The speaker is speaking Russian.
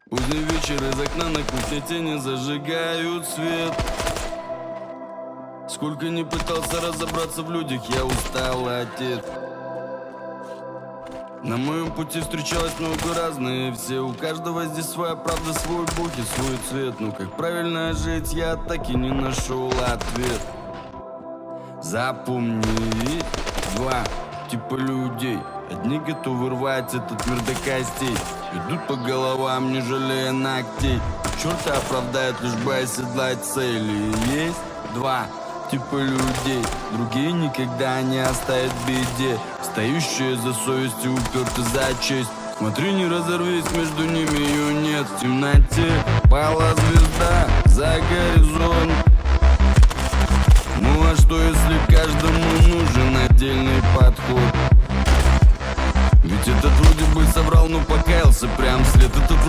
Поздний вечер, из окна на кухне тени зажигают свет. Сколько не пытался разобраться в людях, я устал, отец. На моем пути встречалось много разные все. У каждого здесь своя правда, свой бог и свой цвет. Но как правильно жить, я так и не нашел ответ. Запомни, два типа людей. Одни готовы рвать этот мир до костей, идут по головам, не жалея ногтей. Черт оправдает, лишь бы оседлать цели. Есть два типа людей, другие никогда не оставят в беде, стоящие за совесть и уперты за честь. Смотри, не разорвись, между ними ее нет. В темноте пала звезда за горизонт. Ну а что, если каждому нужен отдельный подход? Ведь этот вроде бы соврал, но покаялся прям вслед. Этот